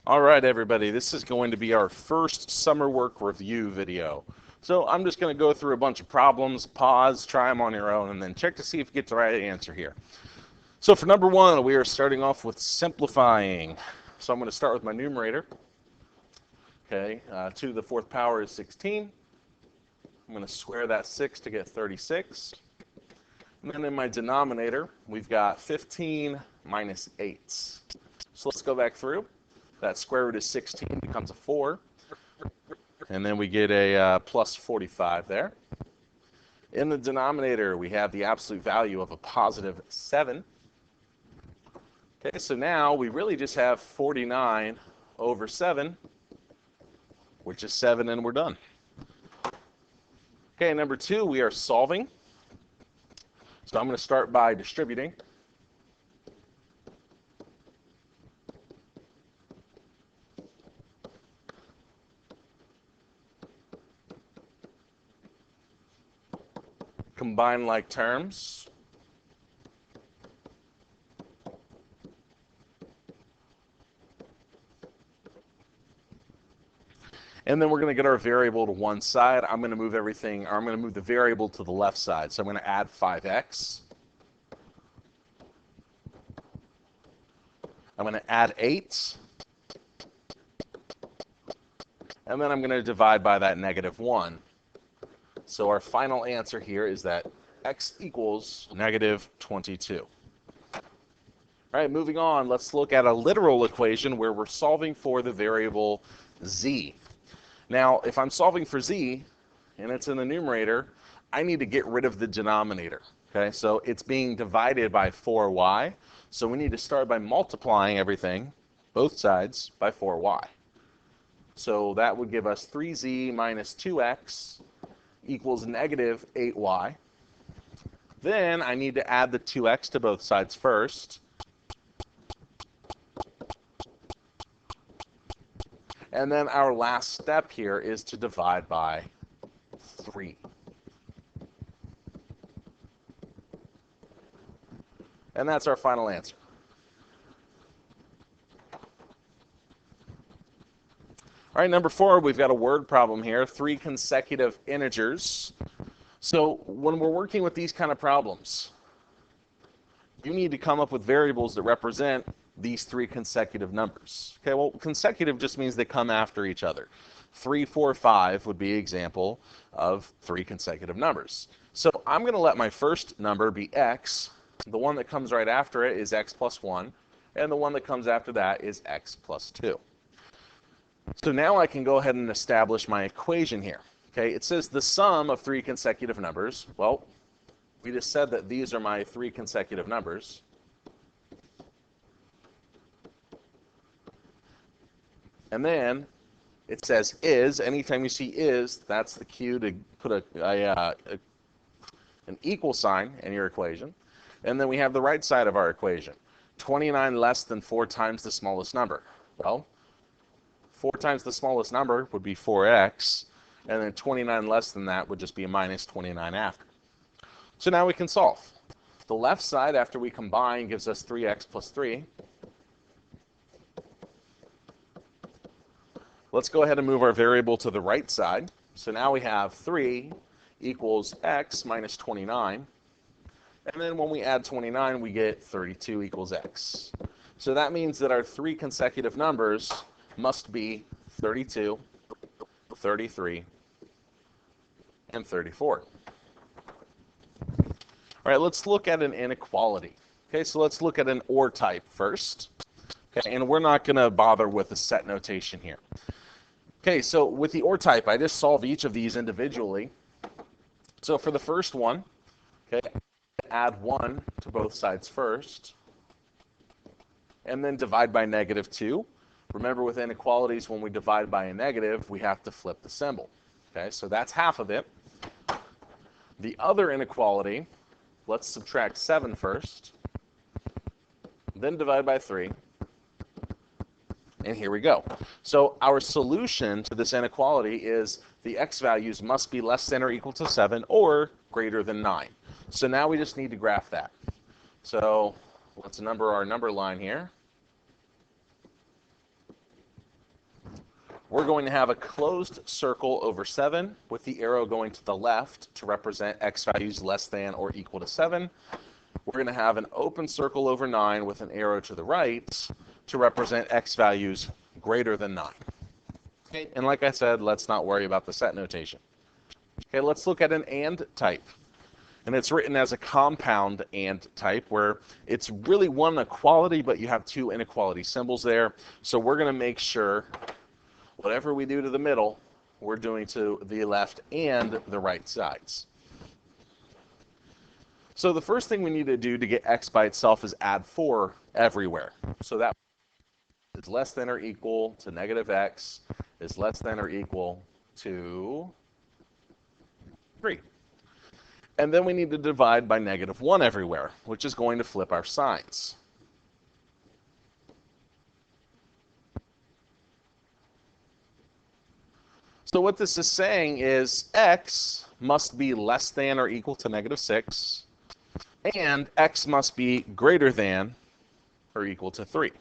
All right, everybody, this is going to be our first summer work review video. So I'm just going to go through a bunch of problems, pause, try them on your own, and then check to see if you get the right answer here. So for number one, we are starting off with simplifying. So I'm going to start with my numerator. Okay, 2 to the 4th power is 16. I'm going to square that 6 to get 36. And then in my denominator, we've got 15 minus 8. So let's go back through. That square root is 16 becomes a 4. And then we get a plus 45 there. In the denominator, we have the absolute value of a positive 7. Okay, so now we really just have 49 over 7, which is 7, and we're done. Okay, number 2, we are solving. So I'm going to start by distributing. Combine like terms. And then we're going to get our variable to one side. I'm going to move everything, or I'm going to move the variable to the left side. So I'm going to add 5x. I'm going to add 8. And then I'm going to divide by that negative 1. So our final answer here is that x equals negative 22. All right, moving on, let's look at a literal equation where we're solving for the variable z. Now, if I'm solving for z, and it's in the numerator, I need to get rid of the denominator. Okay, so it's being divided by 4y, so we need to start by multiplying everything, both sides, by 4y. So that would give us 3z minus 2x equals negative 8y. Then I need to add the 2x to both sides first. And then our last step here is to divide by 3. And that's our final answer. All right, number 4, we've got a word problem here, 3 consecutive integers. So when we're working with these kind of problems, you need to come up with variables that represent these 3 consecutive numbers. Okay, well, consecutive just means they come after each other. 3, 4, 5 would be an example of 3 consecutive numbers. So I'm going to let my first number be x. The one that comes right after it is x plus 1. And the one that comes after that is x plus 2. So now I can go ahead and establish my equation here. Okay, it says the sum of 3 consecutive numbers. Well, we just said that these are my 3 consecutive numbers. And then it says is. Anytime you see is, that's the cue to put an equal sign in your equation. And then we have the right side of our equation. 29 less than 4 times the smallest number. Well, 4 times the smallest number would be 4x, and then 29 less than that would just be a minus 29 after. So now we can solve. The left side, after we combine, gives us 3x plus 3. Let's go ahead and move our variable to the right side. So now we have 3 equals x minus 29. And then when we add 29, we get 32 equals x. So that means that our 3 consecutive numbers must be 32, 33, and 34. All right, let's look at an inequality. Okay, so let's look at an OR type first. Okay, and we're not going to bother with the set notation here. Okay, so with the OR type, I just solve each of these individually. So for the first one, okay, add 1 to both sides first, and then divide by negative 2. Remember, with inequalities, when we divide by a negative, we have to flip the symbol. Okay, so that's half of it. The other inequality, let's subtract 7 first, then divide by 3, and here we go. So our solution to this inequality is the x values must be less than or equal to 7 or greater than 9. So now we just need to graph that. So let's number our number line here. we're going to have a closed circle over 7 with the arrow going to the left to represent x values less than or equal to 7. We're going to have an open circle over 9 with an arrow to the right to represent x values greater than 9. Okay, and like I said, let's not worry about the set notation. Okay, let's look at an AND type. And it's written as a compound AND type where it's really one equality, but you have two inequality symbols there. So we're going to make sure whatever we do to the middle, we're doing to the left and the right sides. So the first thing we need to do to get x by itself is add 4 everywhere. So that is less than or equal to negative x is less than or equal to 3. And then we need to divide by negative 1 everywhere, which is going to flip our signs. So what this is saying is x must be less than or equal to negative 6, and x must be greater than or equal to 3.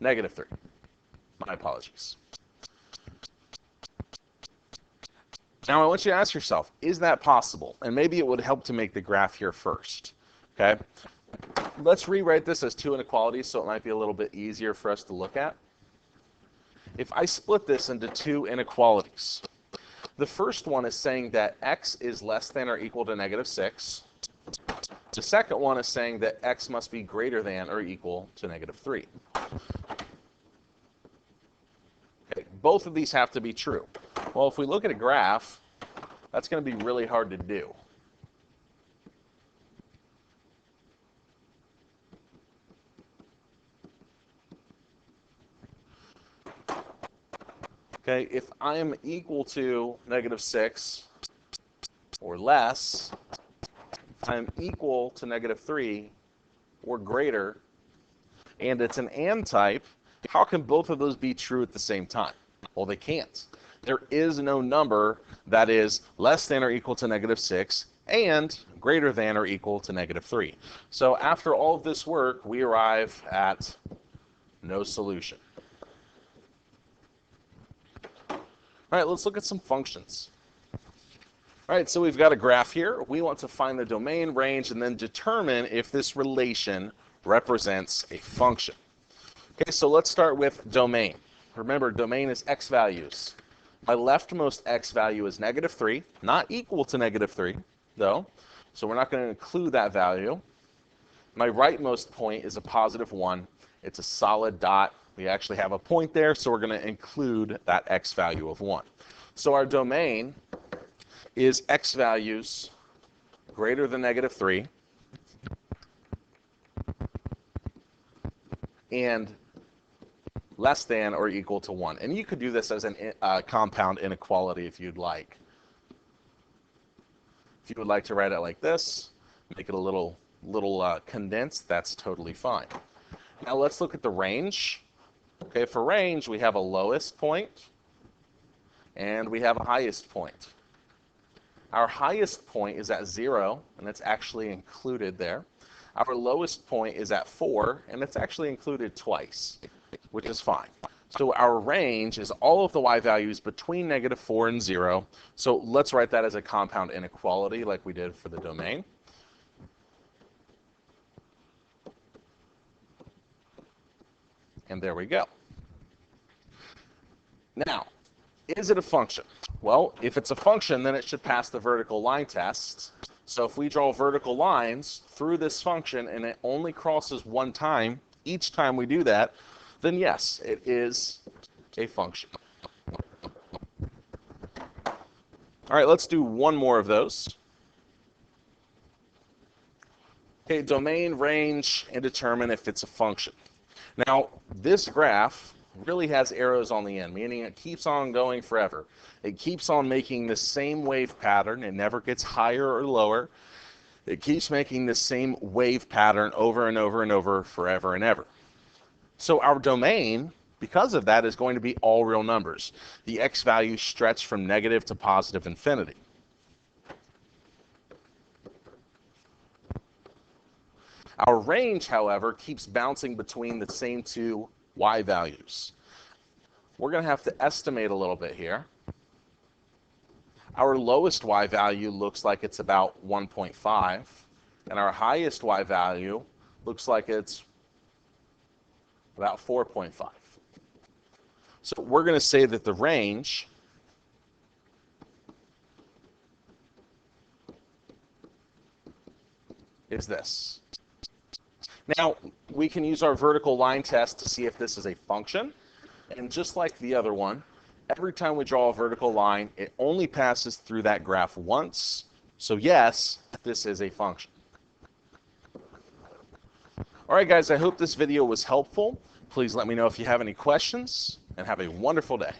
Negative 3. My apologies. Now I want you to ask yourself, is that possible? And maybe it would help to make the graph here first. Okay? Let's rewrite this as two inequalities so it might be a little bit easier for us to look at. If I split this into two inequalities, the first one is saying that x is less than or equal to negative 6. The second one is saying that x must be greater than or equal to negative 3. Okay, both of these have to be true. Well, if we look at a graph, that's going to be really hard to do. Okay, if I'm equal to negative 6 or less, I'm equal to negative 3 or greater, and it's an AND type, how can both of those be true at the same time? Well, they can't. There is no number that is less than or equal to negative 6 and greater than or equal to negative 3. So after all of this work, we arrive at no solution. All right, let's look at some functions. All right, so we've got a graph here. We want to find the domain, range, and then determine if this relation represents a function. Okay, so let's start with domain. Remember, domain is x values. My leftmost x value is negative 3, not equal to negative 3, though, so we're not going to include that value. My rightmost point is a positive 1. It's a solid dot. We actually have a point there, so we're going to include that x value of 1. So our domain is x values greater than negative 3 and less than or equal to 1. And you could do this as a compound inequality if you'd like. If you would like to write it like this, make it a little condensed, that's totally fine. Now let's look at the range. Okay, for range, we have a lowest point and we have a highest point. Our highest point is at 0, and it's actually included there. Our lowest point is at 4, and it's actually included twice, which is fine. So our range is all of the y values between negative 4 and 0. So let's write that as a compound inequality like we did for the domain. And there we go. Now, is it a function? Well, if it's a function, then it should pass the vertical line test. So if we draw vertical lines through this function and it only crosses one time, each time we do that, then yes, it is a function. All right, let's do one more of those. Okay, domain, range, and determine if it's a function. Now, this graph really has arrows on the end, meaning it keeps on going forever. It keeps on making the same wave pattern. It never gets higher or lower. It keeps making the same wave pattern over and over and over, forever and ever. So our domain, because of that, is going to be all real numbers. The x values stretch from negative to positive infinity. Our range, however, keeps bouncing between the same two y values. We're going to have to estimate a little bit here. Our lowest y value looks like it's about 1.5, and our highest y value looks like it's about 4.5. So we're going to say that the range is this. Now, we can use our vertical line test to see if this is a function. And just like the other one, every time we draw a vertical line, it only passes through that graph once. So yes, this is a function. All right, guys, I hope this video was helpful. Please let me know if you have any questions, and have a wonderful day.